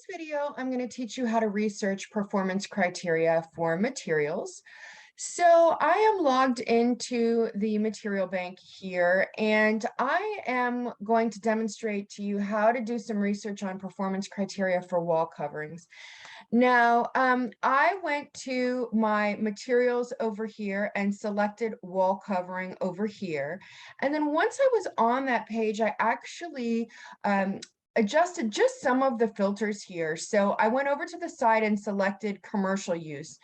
video, I'm going to teach you how to research performance criteria for materials. So I am logged into the material bank here, and I am going to demonstrate to you how to do some research on performance criteria for wall coverings. Now, I went to my materials over here and selected wall covering over here. And then once I was on that page, I actually adjusted just some of the filters here. So I went over to the side and selected commercial use.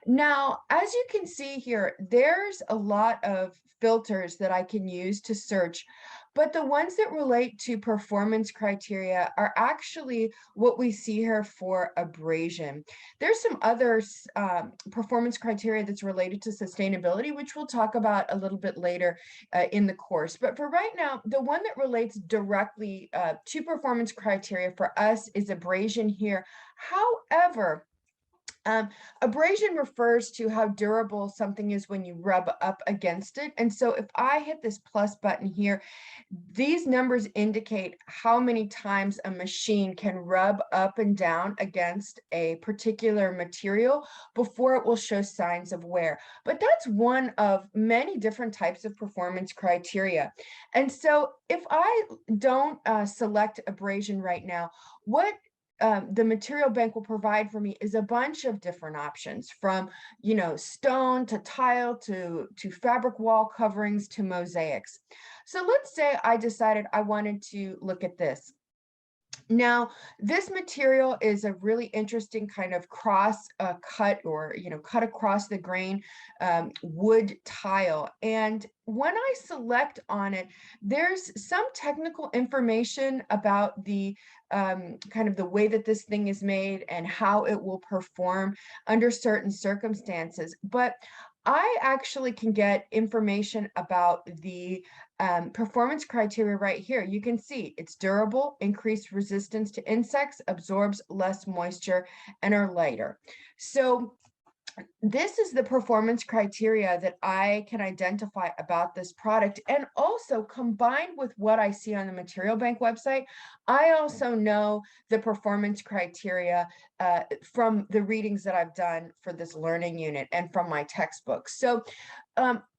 Now, as you can see here, there's a lot of filters that I can use to search, but the ones that relate to performance criteria are actually what we see here for abrasion. There's some other performance criteria that's related to sustainability, which we'll talk about a little bit later in the course. But for right now, the one that relates directly to performance criteria for us is abrasion here. However, abrasion refers to how durable something is when you rub up against it. And so if I hit this plus button here, these numbers indicate how many times a machine can rub up and down against a particular material before it will show signs of wear. But that's one of many different types of performance criteria. And so if I don't select abrasion right now, what the material bank will provide for me is a bunch of different options from, stone to tile to fabric wall coverings to mosaics. So let's say I decided I wanted to look at this. Now, this material is a really interesting kind of cross cut or, cut across the grain wood tile. And when I select on it, there's some technical information about the kind of the way that this thing is made and how it will perform under certain circumstances. But I actually can get information about the performance criteria right here. You can see it's durable, increased resistance to insects, absorbs less moisture, and are lighter. So this is the performance criteria that I can identify about this product. And also combined with what I see on the Material Bank website, I also know the performance criteria from the readings that I've done for this learning unit and from my textbooks. So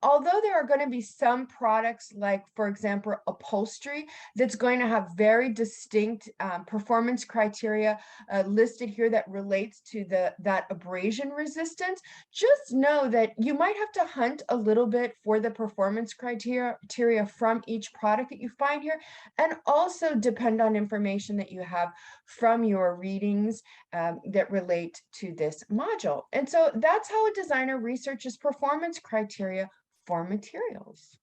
although there are going to be some products like, for example, upholstery, that's going to have very distinct performance criteria listed here that relates to that abrasion resistance, just know that you might have to hunt a little bit for the performance criteria from each product that you find here, and also depend on information that you have from your readings that relate to this module. And so that's how a designer researches performance criteria for materials.